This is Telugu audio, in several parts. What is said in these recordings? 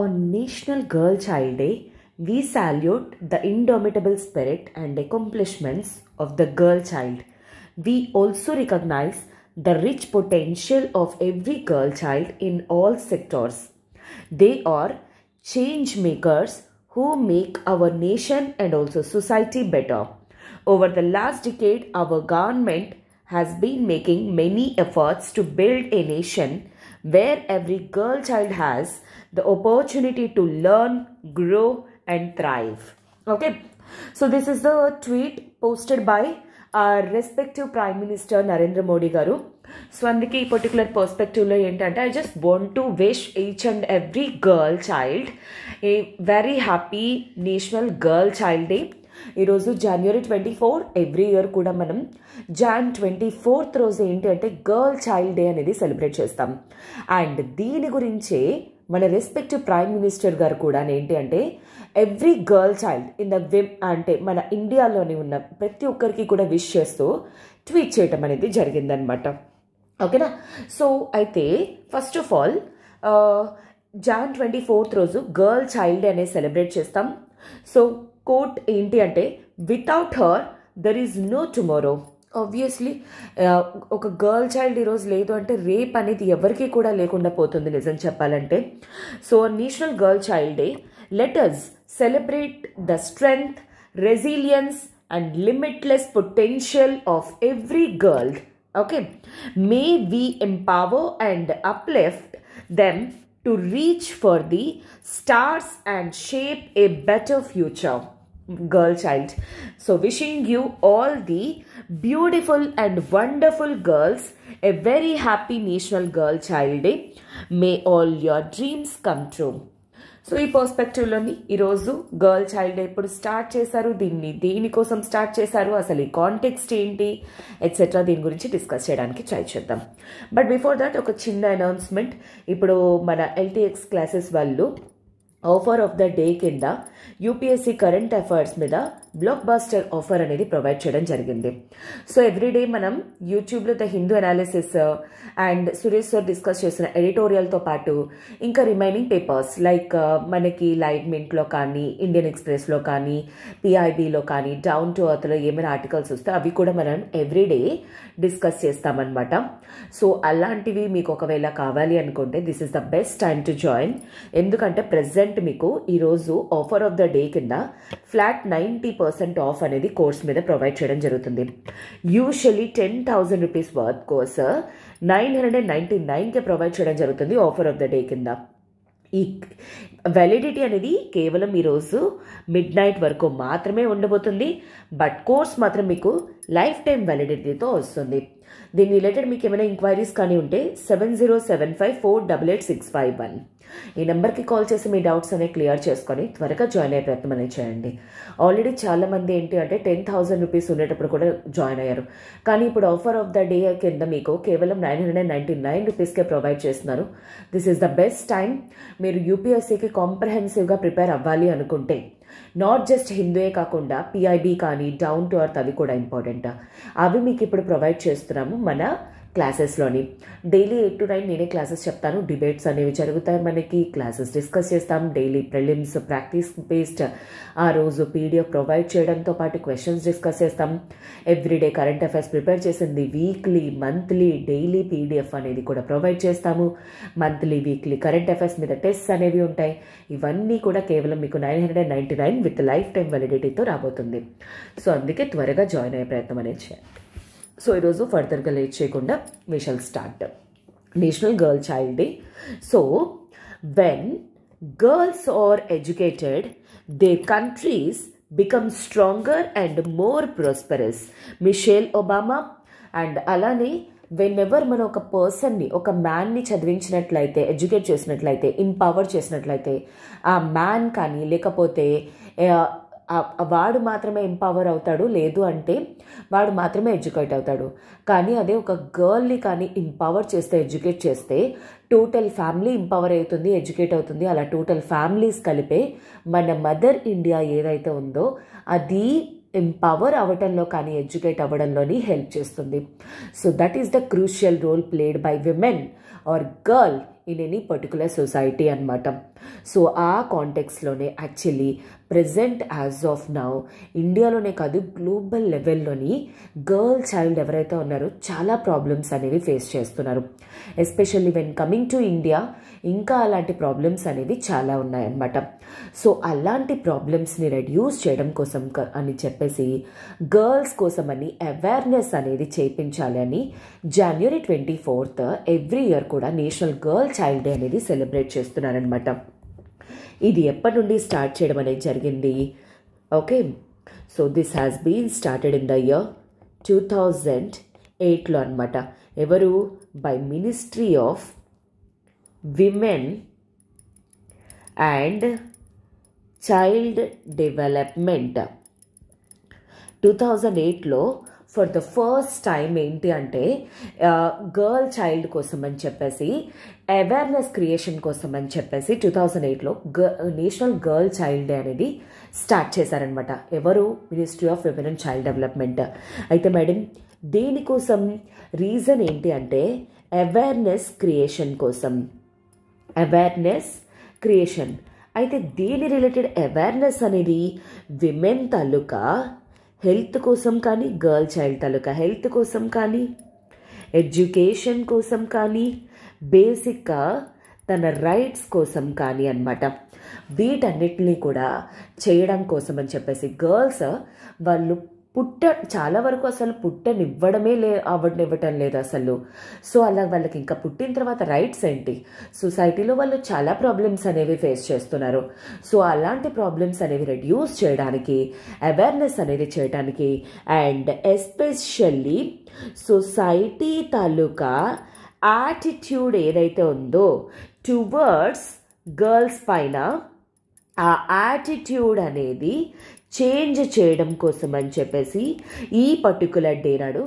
On National Girl Child Day, we salute the indomitable spirit and accomplishments of the girl child. We also recognize the rich potential of every girl child in all sectors. They are change makers who make our nation and also society better. Over the last decade, our government has been making many efforts to build a nation where every girl child has the opportunity to learn, grow and thrive. Okay, so this is the tweet posted by our respective Prime Minister Narendra Modi garu. So అందుకే ఈ పర్టికులర్ పర్స్పెక్టివ్లో ఏంటంటే I just want to wish each and every girl child a very happy National Girl Child Day. ఈరోజు January 24 ఎవ్రీ ఇయర్ కూడా మనం Jan 24th రోజు ఏంటి అంటే గర్ల్ చైల్డ్ డే అనేది సెలబ్రేట్ చేస్తాం. అండ్ దీని గురించే మన రెస్పెక్టివ్ ప్రైమ్ మినిస్టర్ గారు కూడా ఏంటి అంటే every girl child in the అంటే మన ఇండియాలోని ఉన్న ప్రతి ఒక్కరికి కూడా విష్ చేస్తూ ట్వీట్ చేయటం అనేది జరిగిందనమాట. ఓకేనా. సో అయితే first of all Jan 24th రోజు గర్ల్ చైల్డ్ డే అనేది సెలబ్రేట్ చేస్తాం. సో కోట్ ఏంటి అంటే without her there is no tomorrow. Obviously ఒక గర్ల్ చైల్డ్ ఈరోజు లేదు అంటే రేప్ అనేది ఎవరికి కూడా లేకుండా పోతుంది నిజం చెప్పాలంటే. So national girl child day let us celebrate the strength, resilience and limitless potential of every girl. Okay, may we empower and uplift them to reach for the stars and shape a better future. Girl child. So wishing you all the beautiful and wonderful girls a very happy National Girl Child Day. May all your dreams come true. So ఈ పర్స్పెక్టివ్లోని ఈరోజు గర్ల్ చైల్డ్ డే ఎప్పుడు స్టార్ట్ చేశారు, దీన్ని దేనికోసం స్టార్ట్ చేశారు, అసలు ఈ కాంటెక్స్ట్ ఏంటి ఎట్సెట్రా దీని గురించి డిస్కస్ చేయడానికి ట్రై చేద్దాం. బట్ బిఫోర్ దట్ ఒక చిన్న అనౌన్స్మెంట్. ఇప్పుడు మన ఎల్టీఎక్స్ క్లాసెస్ వాళ్ళు ఆఫర్ ఆఫ్ ద డే కింద యూపీఎస్సీ కరెంట్ అఫైర్స్ మీద బ్లాక్ బాస్టర్ ఆఫర్ అనేది ప్రొవైడ్ చేయడం జరిగింది. సో ఎవ్రీడే మనం యూట్యూబ్లో the Hindu analysis and Suresh sir discuss చేసిన ఎడిటోరియల్తో పాటు ఇంకా రిమైనింగ్ పేపర్స్ లైక్ మనకి లైవ్ మింట్లో కానీ, ఇండియన్ ఎక్స్ప్రెస్లో కానీ, పిఐబిలో కానీ, డౌన్ టు అర్త్లో ఏమైనా ఆర్టికల్స్ వస్తే అవి కూడా మనం ఎవ్రీడే డిస్కస్ చేస్తామన్నమాట. సో అలాంటివి మీకు ఒకవేళ కావాలి అనుకుంటే this is the best time to join. ఎందుకంటే ప్రెసెంట్ మీకు ఈరోజు ఆఫర్ ఆఫ్ ద డే కింద ఫ్లాట్ 90% ఆఫ్ అనేది కోర్స్ మీద ప్రొవైడ్ చేయడం జరుగుతుంది. యూజువల్లీ 10,000 రూపీస్ వర్త్ కోర్స్ 999కే ప్రొవైడ్ చేయడం జరుగుతుంది ఆఫర్ ఆఫ్ ద డే కింద. ఈ వ్యాలిడిటీ అనేది కేవలం ఈరోజు మిడ్-నైట్ వరకు మాత్రమే ఉండబోతుంది. బట్ కోర్స్ మాత్రం మీకు లైఫ్ టైం వ్యాలిడిటీతో వస్తుంది. దీని రిలేటెడ్ మీకు ఏమైనా ఎంక్వైరీస్ కానీ ఉంటే 7075488651 ఈ నెంబర్కి కాల్ చేసి మీ డౌట్స్ అనేవి క్లియర్ చేసుకొని త్వరగా జాయిన్ అయ్యే ప్రయత్నం అనేది చేయండి. ఆల్రెడీ చాలామంది ఏంటి అంటే 10,000 రూపీస్ ఉండేటప్పుడు కూడా జాయిన్ అయ్యారు. కానీ ఇప్పుడు ఆఫర్ ఆఫ్ ద డే కింద మీకు కేవలం 999 రూపీస్కే ప్రొవైడ్ చేస్తున్నారు. This is the best time. మీరు యూపీఎస్సీకి కాంప్రహెన్సివ్గా ప్రిపేర్ అవ్వాలి అనుకుంటే నాట్ జస్ట్ హిందూయే కాకుండా పిఐబి కానీ, డౌన్ టు అర్త్ అవి కూడా ఇంపార్టెంట్. అవి మీకు ఇప్పుడు ప్రొవైడ్ చేస్తున్నాము మన క్లాసెస్లోని. డైలీ 8 to 9 నేనే క్లాసెస్ చెప్తాను. డిబేట్స్ అనేవి జరుగుతాయి, మనకి క్లాసెస్ డిస్కస్ చేస్తాం. డైలీ ప్రిలిమ్స్ ప్రాక్టీస్ బేస్డ్ ఆ రోజు పీడిఎఫ్ ప్రొవైడ్ చేయడంతో పాటు క్వశ్చన్స్ డిస్కస్ చేస్తాం. ఎవ్రీడే కరెంట్ అఫైర్స్ ప్రిపేర్ చేసింది వీక్లీ, మంత్లీ, డైలీ పీడిఎఫ్ అనేది కూడా ప్రొవైడ్ చేస్తాము. మంత్లీ, వీక్లీ కరెంట్ అఫైర్స్ మీద టెస్ట్స్ అనేవి ఉంటాయి. ఇవన్నీ కూడా కేవలం మీకు 999 విత్ లైఫ్ టైం వ్యాలిడిటీతో రాబోతుంది. సో అందుకే త్వరగా జాయిన్ అయ్యే ప్రయత్నం అనేది చేయండి. సో ఈరోజు ఫర్దర్గా లేట్ చేయకుండా we shall start national girl child day. So when girls are educated their countries become stronger and more prosperous. Michelle Obama. And అలానే వెన్ ఎవర్ మనం ఒక పర్సన్ని, ఒక మ్యాన్ని చదివించినట్లయితే, ఎడ్యుకేట్ చేసినట్లయితే, ఎంపవర్ చేసినట్లయితే ఆ మ్యాన్ కానీ లేకపోతే వాడు మాత్రమే ఎంపవర్ అవుతాడు, లేదు అంటే వాడు మాత్రమే ఎడ్యుకేట్ అవుతాడు. కానీ అదే ఒక గర్ల్ని కానీ ఎంపవర్ చేస్తే, ఎడ్యుకేట్ చేస్తే టోటల్ ఫ్యామిలీ ఎంపవర్ అవుతుంది, ఎడ్యుకేట్ అవుతుంది. అలా టోటల్ ఫ్యామిలీస్ కలిపే మన మదర్ ఇండియా ఏదైతే ఉందో అది ఎంపవర్ అవ్వడంలో కానీ ఎడ్యుకేట్ అవ్వడంలోని హెల్ప్ చేస్తుంది. So that is the crucial role played by women or girl in any particular society అనమాట. సో ఆ కాంటెక్స్లోనే actually present as of now ఇండియాలోనే కాదు గ్లోబల్ లెవెల్లోని గర్ల్ చైల్డ్ ఎవరైతే ఉన్నారో చాలా ప్రాబ్లమ్స్ అనేవి ఫేస్ చేస్తున్నారు. Especially when coming to India ఇంకా అలాంటి ప్రాబ్లమ్స్ అనేవి చాలా ఉన్నాయన్నమాట. సో అలాంటి ప్రాబ్లమ్స్ని రెడ్యూస్ చేయడం కోసం అని చెప్పేసి గర్ల్స్ కోసం అని అవేర్నెస్ అనేది చేయించాలి అని January 24th ఎవ్రీ ఇయర్ కూడా నేషనల్ గర్ల్ చైల్డ్ డే అనేది సెలబ్రేట్ చేస్తున్నారనమాట. ఇది ఎప్పటి నుండి స్టార్ట్ చేయడం అనేది జరిగింది? Okay, so this has been started in the year 2008లో అనమాట. ఎవరు? By ministry of women and child development. 2008లో ఫర్ ద ఫస్ట్ టైం ఏంటి అంటే గర్ల్ చైల్డ్ కోసం అని చెప్పేసి అవేర్నెస్ క్రియేషన్ కోసం అని చెప్పేసి 2008లో నేషనల్ గర్ల్ చైల్డ్ డే అనేది స్టార్ట్ చేశారనమాట. ఎవరు? Ministry of women and child development. అయితే మేడం దేనికోసం? రీజన్ ఏంటి అంటే అవేర్నెస్ క్రియేషన్ కోసం. Awareness creation. అయితే దేని రిలేటెడ్ అవేర్నెస్ అనేది? విమెన్ తాలూకా హెల్త్ కోసం కానీ, గర్ల్ చైల్డ్ తాలూకా హెల్త్ కోసం కానీ, ఎడ్యుకేషన్ కోసం కానీ, బేసిక్గా తన రైట్స్ కోసం కానీ అన్నమాట. వీటన్నిటిని కూడా చేయడం కోసం అని చెప్పేసి గర్ల్స్ వాళ్ళు చాలా వరకు అసలు అవ్వనివ్వటం లేదు అసలు. సో అలా వాళ్ళకి ఇంకా పుట్టిన తర్వాత రైట్స్ ఏంటి? సొసైటీలో వాళ్ళు చాలా ప్రాబ్లమ్స్ అనేవి ఫేస్ చేస్తున్నారు. సో అలాంటి ప్రాబ్లమ్స్ అనేవి రెడ్యూస్ చేయడానికి, అవేర్నెస్ అనేది చేయడానికి and especially society taluka attitude ఏదైతే ఉందో టువర్డ్స్ గర్ల్స్ పైన ఆ యాటిట్యూడ్ అనేది చేంజ్ చేయడం కోసం అని చెప్పేసి ఈ పర్టికులర్ డే నాడు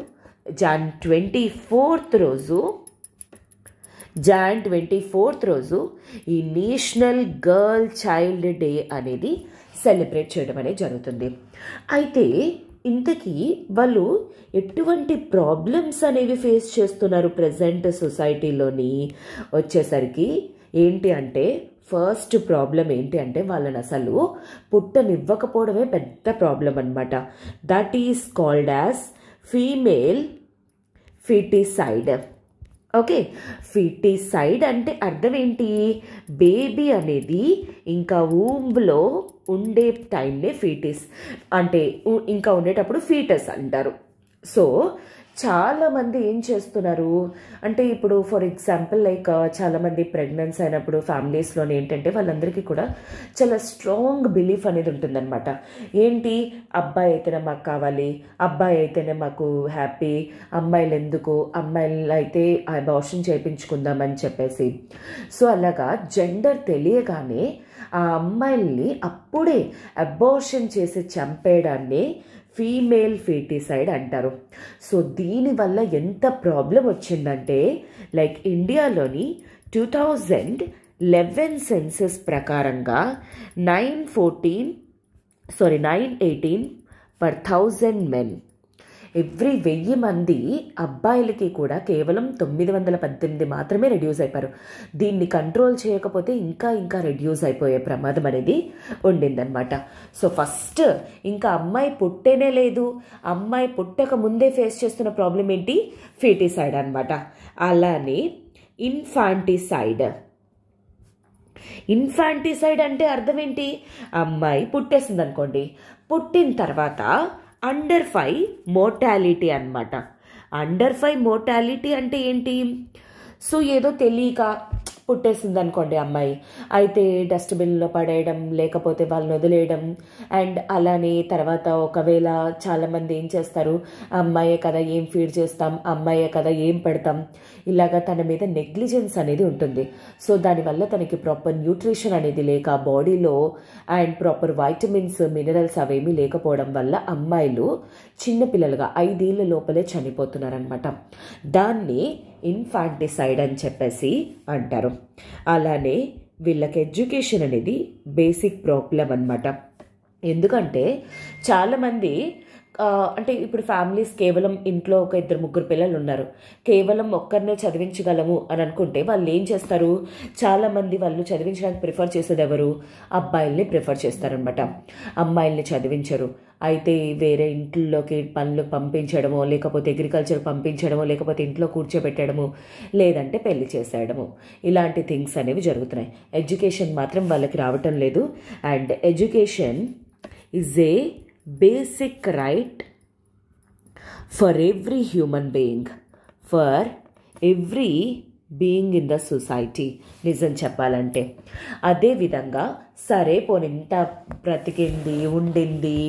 Jan 24th రోజు ఈ నేషనల్ గర్ల్ చైల్డ్ డే అనేది సెలబ్రేట్ చేయడం అనేది జరుగుతుంది. అయితే ఇంతకీ వాళ్ళు ఎటువంటి ప్రాబ్లమ్స్ అనేవి ఫేస్ చేస్తున్నారు ప్రజెంట్ సొసైటీలోని వచ్చేసరికి ఏంటి అంటే ఫస్ట్ ప్రాబ్లం ఏంటి అంటే వాళ్ళని అసలు పుట్టనివ్వకపోవడమే పెద్ద ప్రాబ్లం అనమాట. That is called as female foeticide. Okay, foeticide అంటే అర్థం ఏంటి? బేబీ అనేది ఇంకా ఊంబ్లో ఉండే టైంనే ఫీటిస్ అంటే ఇంకా ఉండేటప్పుడు ఫీటస్ అంటారు. సో చాలామంది ఏం చేస్తున్నారు అంటే ఇప్పుడు ఫర్ ఎగ్జాంపుల్ లైక్ చాలామంది ప్రెగ్నెన్సీ అయినప్పుడు ఫ్యామిలీస్లోనే ఏంటంటే వాళ్ళందరికీ కూడా చాలా స్ట్రాంగ్ బిలీఫ్ అనేది ఉంటుందన్నమాట. ఏంటి? అబ్బాయి అయితేనే మాకు కావాలి, అబ్బాయి అయితేనే మాకు హ్యాపీ, అమ్మాయిలు ఎందుకు, అమ్మాయిలు అయితే అబార్షన్ చేయించుకుందామని చెప్పేసి. సో అలాగా జెండర్ తెలియగానే ఆ అమ్మాయిల్ని అప్పుడే అబార్షన్ చేసి చంపేయడాన్ని ఫీమేల్ ఫీటిసైడ్ అంటారు. సో దీనివల్ల ఎంత ప్రాబ్లం వచ్చిందంటే లైక్ ఇండియాలోని 2011 సెన్సస్ ప్రకారంగా 918 per 1000 men. ఎవ్రీ 1000 మంది అబ్బాయిలకి కూడా కేవలం 918 మాత్రమే రెడ్యూస్ అయిపోయారు. దీన్ని కంట్రోల్ చేయకపోతే ఇంకా రెడ్యూస్ అయిపోయే ప్రమాదం అనేది ఉండిందనమాట. సో ఫస్ట్ ఇంకా అమ్మాయి పుట్టేనే లేదు, అమ్మాయి పుట్టక ముందే ఫేస్ చేస్తున్న ప్రాబ్లం ఏంటి? ఫీటిసైడ్ అనమాట. అలానే ఇన్ఫాంటిసైడ్ అంటే అర్థం ఏంటి? అమ్మాయి పుట్టేసింది అనుకోండి, పుట్టిన తర్వాత అండర్ 5 మోర్టాలిటీ అనమాట. అండర్ 5 మోర్టాలిటీ అంటే ఏంటి? సో ఏదో తెలియక పుట్టేసింది అనుకోండి అమ్మాయి, అయితే డస్ట్బిన్లో పడేయడం లేకపోతే వాళ్ళని వదిలేయడం. అండ్ అలానే తర్వాత ఒకవేళ చాలామంది ఏం చేస్తారు, అమ్మాయే కదా ఏం ఫీడ్ చేస్తాం, అమ్మాయే కదా ఏం పెడతాం, ఇలాగా తన మీద నెగ్లిజెన్స్ అనేది ఉంటుంది. సో దానివల్ల తనకి ప్రాపర్ న్యూట్రిషన్ అనేది లేక బాడీలో అండ్ ప్రాపర్ వైటమిన్స్ మినరల్స్ అవేమీ లేకపోవడం వల్ల అమ్మాయిలు చిన్నపిల్లలుగా 5 ఏళ్ల లోపలే చనిపోతున్నారనమాట. దాన్ని ఇన్ఫాంటిసైడ్ అని చెప్పేసి అంటారు. అలానే వీళ్ళకి ఎడ్యుకేషన్ అనేది బేసిక్ ప్రాబ్లం అనమాట. ఎందుకంటే చాలామంది అంటే ఇప్పుడు ఫ్యామిలీస్ కేవలం ఇంట్లో ఒక 2-3 పిల్లలు ఉన్నారు, కేవలం ఒక్కరినే చదివించగలము అని అనుకుంటే వాళ్ళు ఏం చేస్తారు, చాలామంది వాళ్ళు చదివించడానికి ప్రిఫర్ చేసేది ఎవరు, అబ్బాయిల్ని ప్రిఫర్ చేస్తారనమాట. అమ్మాయిల్ని చదివించరు. అయితే వేరే ఇంట్లోకి పనులకు పంపించడమో, లేకపోతే అగ్రికల్చర్ పంపించడమో, లేకపోతే ఇంట్లో కూర్చోబెట్టడము, లేదంటే పెళ్లి చేసేయడము, ఇలాంటి థింగ్స్ అనేవి జరుగుతున్నాయి. ఎడ్యుకేషన్ మాత్రం వాళ్ళకి రావటం లేదు. And education is a basic right for every human being, for every being in the society. నిజం చెప్పాలంటే అదేవిధంగా సరే పోనింత బ్రతికింది, ఉండింది,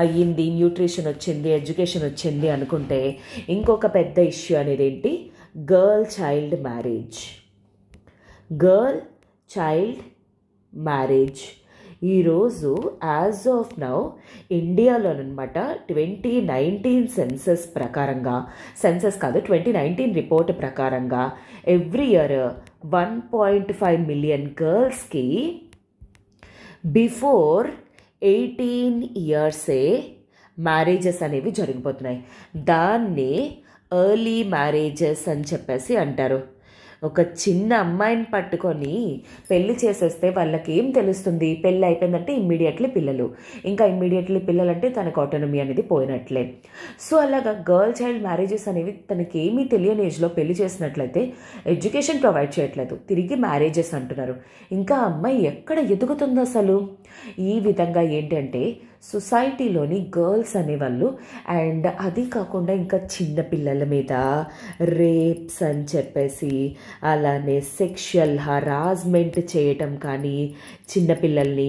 అయ్యింది, న్యూట్రిషన్ వచ్చింది, ఎడ్యుకేషన్ వచ్చింది అనుకుంటే ఇంకొక పెద్ద ఇష్యూ అనేది ఏంటి, girl child marriage. Girl child marriage ఈరోజు యాజ్ ఆఫ్ నౌ ఇండియాలోనమాట 2019 సెన్సస్ ప్రకారంగా, సెన్సస్ కాదు 2019 రిపోర్ట్ ప్రకారంగా ఎవ్రీ ఇయర్ 1.5 మిలియన్ గర్ల్స్కి బిఫోర్ 18 ఇయర్సే మ్యారేజెస్ అనేవి జరిగిపోతున్నాయి. దాన్ని ఎర్లీ మ్యారేజెస్ అని చెప్పేసి అంటారు. ఒక చిన్న అమ్మాయిని పట్టుకొని పెళ్లి చేసేస్తే వాళ్ళకి ఏం తెలుస్తుంది, పెళ్ళి అయిపోయిందంటే ఇమ్మీడియట్లీ పిల్లలు, ఇంకా ఇమ్మీడియట్లీ పిల్లలంటే తనకు ఆటోనమీ అనేది పోయినట్లే. సో అలాగా గర్ల్ చైల్డ్ మ్యారేజెస్ అనేవి తనకి ఏమీ తెలియని ఏజ్లో పెళ్లి చేసినట్లయితే ఎడ్యుకేషన్ ప్రొవైడ్ చేయట్లేదు, తిరిగి మ్యారేజెస్ అంటున్నారు. ఇంకా అమ్మాయి ఎక్కడ ఎదుగుతుందో అసలు. ఈ విధంగా ఏంటంటే సొసైటీలోని గర్ల్స్ అనేవాళ్ళు, అండ్ అది కాకుండా ఇంకా చిన్న పిల్లల మీద రేప్స్ అని చెప్పేసి, అలానే సెక్షువల్ హరాస్మెంట్ చేయటం కానీ చిన్నపిల్లల్ని,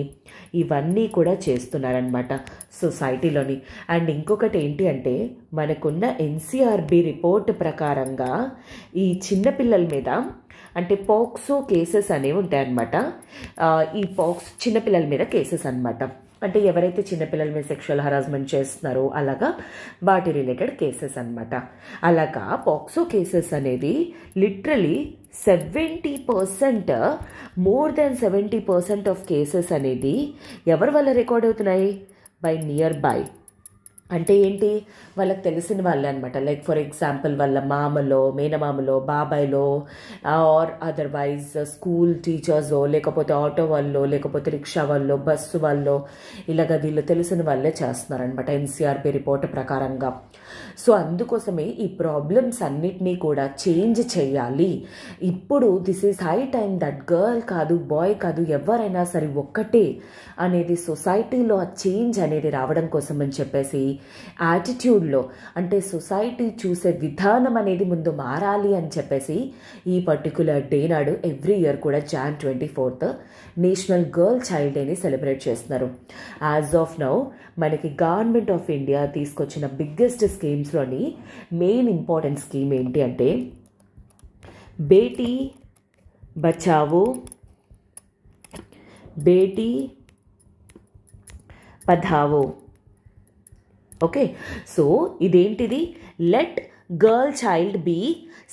ఇవన్నీ కూడా చేస్తున్నారనమాట సొసైటీలోని. అండ్ ఇంకొకటి ఏంటి అంటే మనకున్న ఎన్సిఆర్బి రిపోర్ట్ ప్రకారంగా ఈ చిన్నపిల్లల మీద అంటే పోక్సో కేసెస్ అనేవి ఉంటాయన్నమాట. ఈ చిన్నపిల్లల మీద కేసెస్ అనమాట. అంటే ఎవరైతే చిన్నపిల్లల మీద సెక్షువల్ హరాస్మెంట్ చేస్తున్నారో అలాగా వాటి రిలేటెడ్ కేసెస్ అనమాట. అలాగా పోక్సో కేసెస్ అనేది literally 70%, more than 70% of cases అనేది ఎవరి వల్ల రికార్డ్ అవుతున్నాయి, బై నియర్ బై. అంటే ఏంటి, వాళ్ళకి తెలిసిన వాళ్ళే అనమాట. లైక్ ఫర్ ఎగ్జాంపుల్ వాళ్ళ మామలో, మేనమామలో, బాబాయ్లో, ఆర్ అదర్వైజ్ స్కూల్ టీచర్సో, లేకపోతే ఆటో వాళ్ళు, లేకపోతే రిక్షా వాళ్ళు, బస్సు వాళ్ళు, ఇలాగ వీళ్ళు తెలిసిన వాళ్ళే చేస్తున్నారనమాట ఎన్సిఆర్బి రిపోర్ట్ ప్రకారంగా. సో అందుకోసమే ఈ ప్రాబ్లమ్స్ అన్నిటినీ కూడా చేంజ్ చేయాలి. ఇప్పుడు this is high time that girl కాదు, బాయ్ కాదు, ఎవరైనా సరే ఒక్కటే అనేది సొసైటీలో ఆ చేంజ్ అనేది రావడం కోసం అని చెప్పేసి యాటిట్యూడ్లో, అంటే సొసైటీ చూసే విధానం అనేది ముందు మారాలి అని చెప్పేసి ఈ పర్టికులర్ డే నాడు ఎవ్రీ ఇయర్ కూడా Jan 24th national girl child డేని సెలబ్రేట్ చేస్తున్నారు. యాజ్ ఆఫ్ నౌ మనకి గవర్నమెంట్ ఆఫ్ ఇండియా తీసుకొచ్చిన బిగ్గెస్ట్ స్కీమ్స్లోని మెయిన్ ఇంపార్టెంట్ స్కీమ్ ఏంటి అంటే బేటీ బచావో బేటీ పఢావో. ఓకే, సో ఇదేంటిది, let girl child be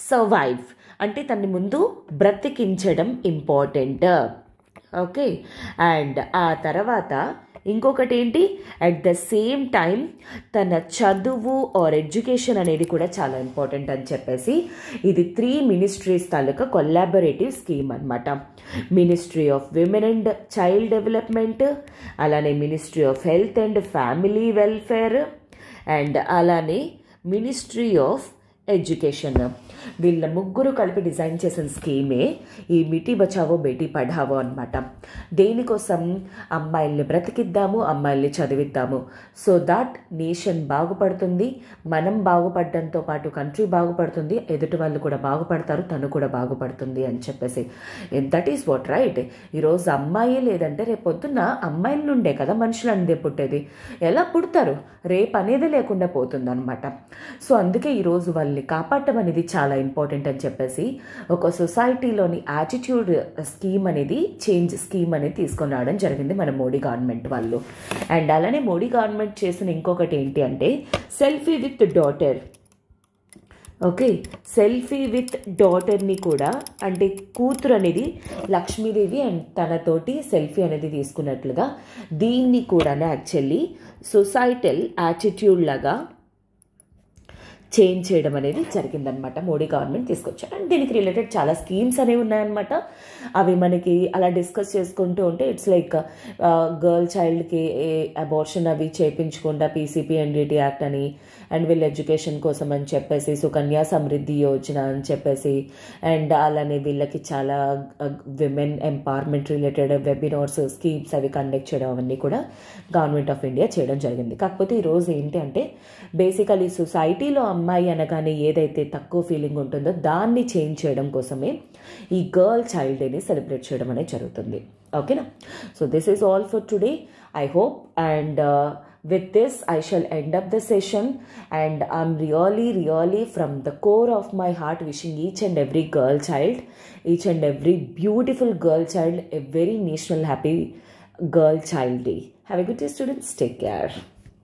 survive, అంటే తన్ని ముందు బ్రతికించడం ఇంపార్టెంట్. ఓకే, అండ్ ఆ తర్వాత ఇంకొకటి ఏంటి, అట్ ద సేమ్ టైం తన చదువు ఆర్ ఎడ్యుకేషన్ అనేది కూడా చాలా ఇంపార్టెంట్ అని చెప్పేసి ఇది 3 మినిస్ట్రీస్ తాలూకా కొలాబరేటివ్ స్కీమ్ అనమాట. Ministry of women and child development, అలానే ministry of health and family welfare, and అలానే మినిస్ట్రీ ఆఫ్ ఎడ్యుకేషన్. వీళ్ళ ముగ్గురు కలిపి డిజైన్ చేసిన స్కీమే ఈ బేటీ బచావో బేటీ పఢావో అనమాట. దేనికోసం, అమ్మాయిల్ని బ్రతికిద్దాము, అమ్మాయిల్ని చదివిద్దాము, సో దాట్ నేషన్ బాగుపడుతుంది, మనం బాగుపడడంతో పాటు కంట్రీ బాగుపడుతుంది, ఎదుటి వాళ్ళు కూడా బాగుపడతారు, తను కూడా బాగుపడుతుంది అని చెప్పేసి. That is what right. ఈరోజు అమ్మాయి లేదంటే రేపు పొద్దున్న అమ్మాయిల నుండే కదా మనుషులు అనేది పుట్టేది. ఎలా పుడతారు, రేపు అనేది లేకుండా పోతుంది అనమాట. సో అందుకే ఈరోజు వాళ్ళని కాపాడటం అనేది చాలా ఇంపార్టెంట్ అని చెప్పేసి ఒక సొసైటీలోని యాటిట్యూడ్ స్కీమ్ అనేది, చేంజ్ స్కీమ్ అనేది తీసుకొని రావడం జరిగింది మన మోడీ గవర్నమెంట్ వాళ్ళు. అండ్ అలానే మోడీ గవర్నమెంట్ చేసిన ఇంకొకటి ఏంటి అంటే selfie with daughter. Okay, selfie with డాటర్ని కూడా, అంటే కూతురు అనేది లక్ష్మీదేవి అండ్ తనతోటి సెల్ఫీ అనేది తీసుకున్నట్లుగా దీన్ని కూడా యాక్చువల్లీ సొసైటల్ యాటిట్యూడ్ లాగా చేంజ్ చేయడం అనేది జరిగిందనమాట. మోడీ గవర్నమెంట్ తీసుకొచ్చారు. అండ్ దీనికి రిలేటెడ్ చాలా స్కీమ్స్ అనేవి ఉన్నాయన్నమాట. అవి మనకి అలా డిస్కస్ చేసుకుంటూ ఉంటే ఇట్స్ లైక్ గర్ల్ చైల్డ్కి అబార్షన్ అవి చేయించకుండా పీసీపీ ఎన్డీటీ యాక్ట్ అని, అండ్ వీళ్ళ ఎడ్యుకేషన్ కోసం అని చెప్పేసి సుకన్య సమృద్ధి యోజన అని చెప్పేసి, అండ్ అలానే వీళ్ళకి చాలా women empowerment related webinars schemes అవి కండక్ట్ చేయడం అవన్నీ కూడా గవర్నమెంట్ ఆఫ్ ఇండియా చేయడం జరిగింది. కాకపోతే ఈరోజు ఏంటి అంటే బేసికలీ సొసైటీలో అమ్మాయి అనగానే ఏదైతే తక్కువ ఫీలింగ్ ఉంటుందో దాన్ని చేంజ్ చేయడం కోసమే ఈ గర్ల్ చైల్డ్ డేని సెలబ్రేట్ చేయడం అనేది జరుగుతుంది. ఓకేనా? So this is all for today. I hope and with this I shall end up the session, and I'm really from the core of my heart wishing each and every girl child, each and every beautiful girl child a very national happy Girl Child Day. Have a good day, students. Take care.